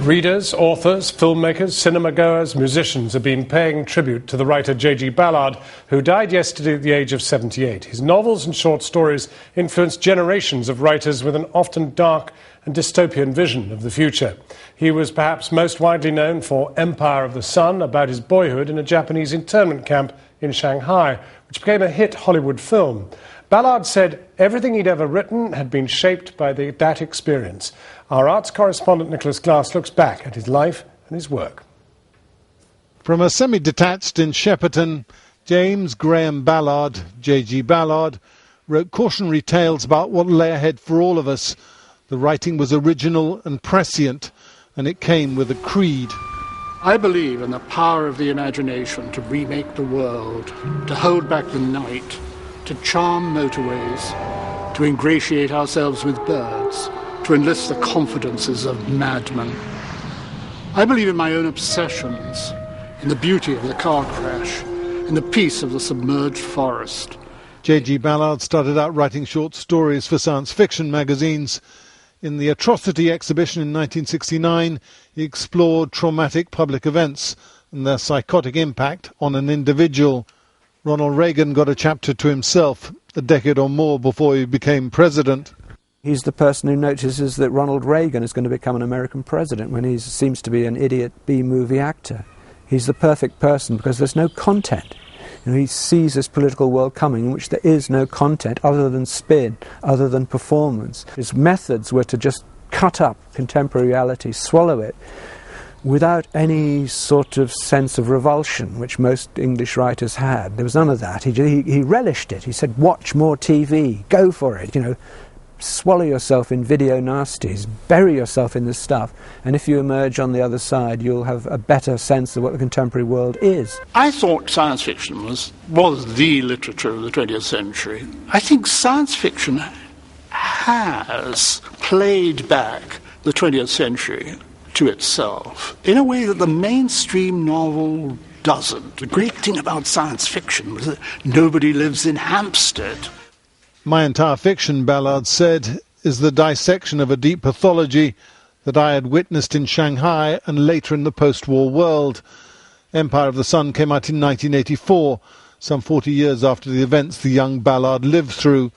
Readers, authors, filmmakers, cinema-goers, musicians have been paying tribute to the writer J.G. Ballard, who died yesterday at the age of 78. His novels and short stories influenced generations of writers with an often dark and dystopian vision of the future. He was perhaps most widely known for Empire of the Sun, about his boyhood in a Japanese internment camp in Shanghai, which became a hit Hollywood film. Ballard said everything he'd ever written had been shaped by that experience. Our arts correspondent Nicholas Glass looks back at his life and his work. From a semi-detached in Shepperton, James Graham Ballard, J.G. Ballard, wrote cautionary tales about what lay ahead for all of us. The writing was original and prescient, and it came with a creed. I believe in the power of the imagination to remake the world, to hold back the night, to charm motorways, to ingratiate ourselves with birds, to enlist the confidences of madmen. I believe in my own obsessions, in the beauty of the car crash, in the peace of the submerged forest. J.G. Ballard started out writing short stories for science fiction magazines. In the Atrocity exhibition in 1969, he explored traumatic public events and their psychotic impact on an individual. Ronald Reagan got a chapter to himself a decade or more before he became president. He's the person who notices that Ronald Reagan is going to become an American president when he seems to be an idiot B-movie actor. He's the perfect person because there's no content. You know, he sees this political world coming in which there is no content other than spin, other than performance. His methods were to just cut up contemporary reality, swallow it, without any sort of sense of revulsion, which most English writers had. There was none of that. He relished it. He said, watch more TV, go for it, you know. Swallow yourself in video nasties, bury yourself in this stuff, and if you emerge on the other side, you'll have a better sense of what the contemporary world is. I thought science fiction was the literature of the 20th century. I think science fiction has played back the 20th century to itself in a way that the mainstream novel doesn't. The great thing about science fiction was that nobody lives in Hampstead. My entire fiction, Ballard said, is the dissection of a deep pathology that I had witnessed in Shanghai and later in the post-war world. Empire of the Sun came out in 1984, some 40 years after the events the young Ballard lived through.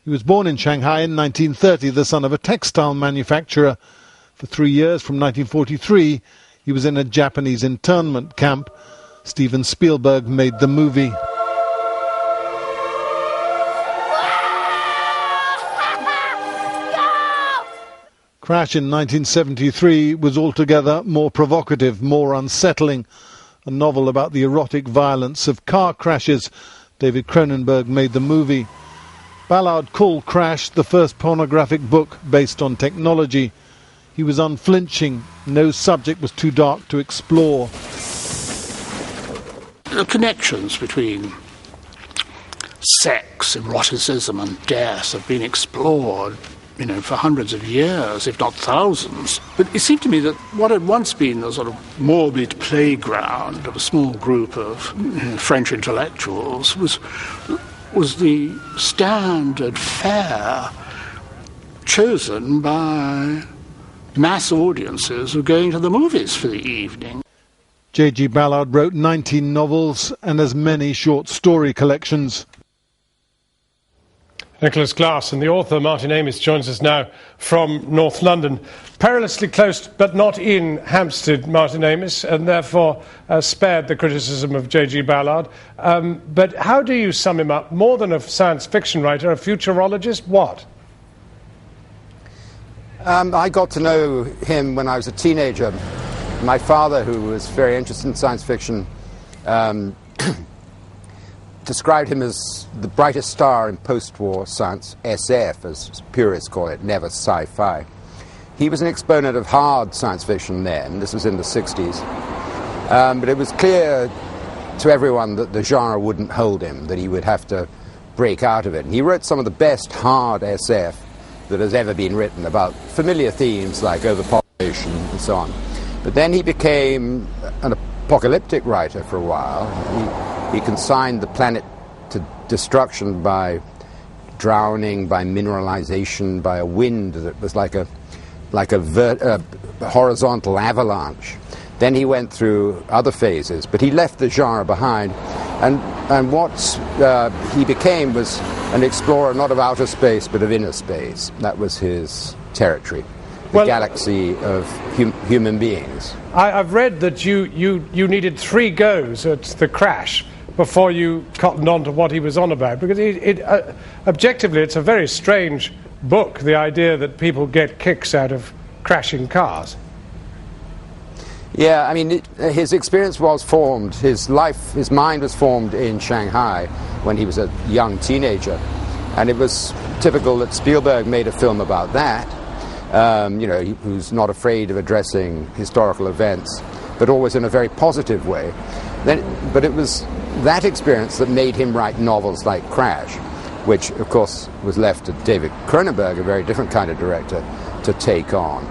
He was born in Shanghai in 1930, the son of a textile manufacturer. For 3 years, from 1943, he was in a Japanese internment camp. Steven Spielberg made the movie. Crash in 1973 was altogether more provocative, more unsettling. A novel about the erotic violence of car crashes. David Cronenberg made the movie. Ballard called Crash the first pornographic book based on technology. He was unflinching. No subject was too dark to explore. The connections between sex, eroticism and death have been explored, you know, for hundreds of years, if not thousands. But it seemed to me that what had once been the sort of morbid playground of a small group of French intellectuals was the standard fare chosen by mass audiences who were going to the movies for the evening. J.G. Ballard wrote 19 novels and as many short story collections. Nicholas Glass, and the author Martin Amis joins us now from North London. Perilously close, but not in Hampstead, Martin Amis, and therefore spared the criticism of J.G. Ballard. But how do you sum him up? More than a science fiction writer, a futurologist, what? I got to know him when I was a teenager. My father, who was very interested in science fiction, described him as the brightest star in post-war science, SF, as purists call it, never sci-fi. He was an exponent of hard science fiction then. This was in the 60s. But it was clear to everyone that the genre wouldn't hold him, that he would have to break out of it. And he wrote some of the best hard SF that has ever been written about familiar themes like overpopulation and so on. But then he became an apocalyptic writer for a while. He consigned the planet to destruction by drowning, by mineralization, by a wind that was like a horizontal avalanche. Then he went through other phases, but he left the genre behind, and what he became was an explorer not of outer space but of inner space. That was his territory, the galaxy of human beings. I've read that you needed 3 goes at the crash before you cottoned on to what he was on about, because objectively it's a very strange book, the idea that people get kicks out of crashing cars. Yeah, I mean, his experience was formed, his mind was formed in Shanghai when he was a young teenager, and it was typical that Spielberg made a film about that, who's not afraid of addressing historical events, but always in a very positive way. But it was that experience that made him write novels like Crash, which, of course, was left to David Cronenberg, a very different kind of director, to take on.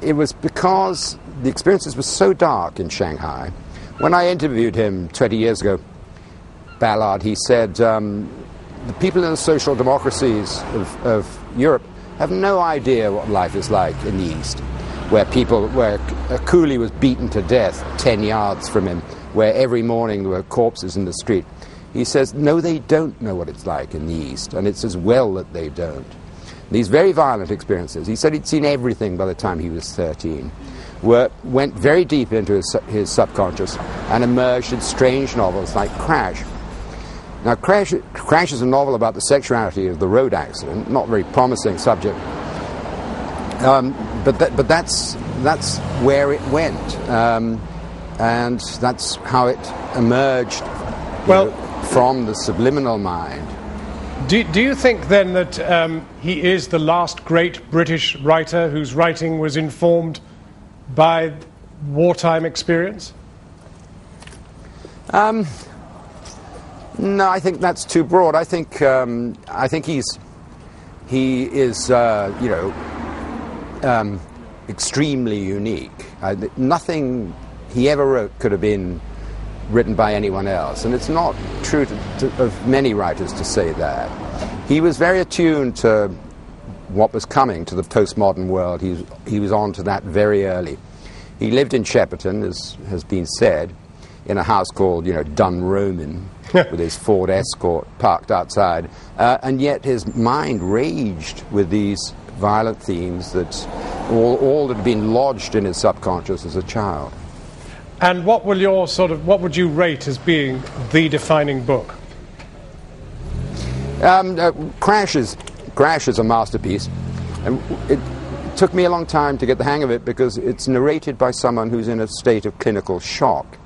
It was because the experiences were so dark in Shanghai. When I interviewed him 20 years ago, Ballard, he said, the people in the social democracies of Europe have no idea what life is like in the East, where a coolie was beaten to death 10 yards from him, where every morning there were corpses in the street. He says, no, they don't know what it's like in the East, and it's as well that they don't. These very violent experiences, he said he'd seen everything by the time he was 13, went very deep into his subconscious and emerged in strange novels like Crash. Now, Crash is a novel about the sexuality of the road accident, not a very promising subject, but that's where it went, and that's how it emerged from the subliminal mind. Do you think then that he is the last great British writer whose writing was informed by wartime experience? No, I think that's too broad. I think he is extremely unique. Nothing he ever wrote could have been written by anyone else, and it's not true of many writers to say that. He was very attuned to what was coming to the postmodern world. He was on to that very early. He lived in Shepperton, as has been said, in a house called, Dunroman, with his Ford Escort parked outside, and yet his mind raged with these violent themes that all that had been lodged in his subconscious as a child. And what would you rate as being the defining book? Crash is a masterpiece, and it took me a long time to get the hang of it because it's narrated by someone who's in a state of clinical shock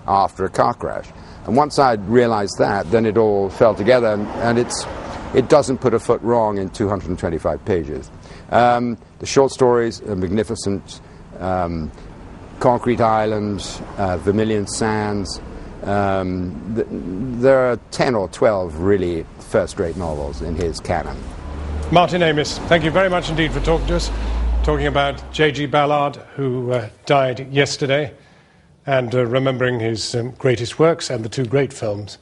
after a car crash. And once I'd realized that, then it all fell together, and it doesn't put a foot wrong in 225 pages. The short stories are magnificent. Concrete Island, Vermilion Sands. There are 10 or 12 really first-rate novels in his canon. Martin Amis, thank you very much indeed for talking to us, talking about J.G. Ballard, who died yesterday, and remembering his greatest works and the 2 great films,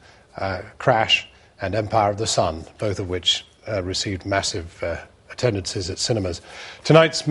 Crash and Empire of the Sun, both of which received massive attendances at cinemas. Tonight's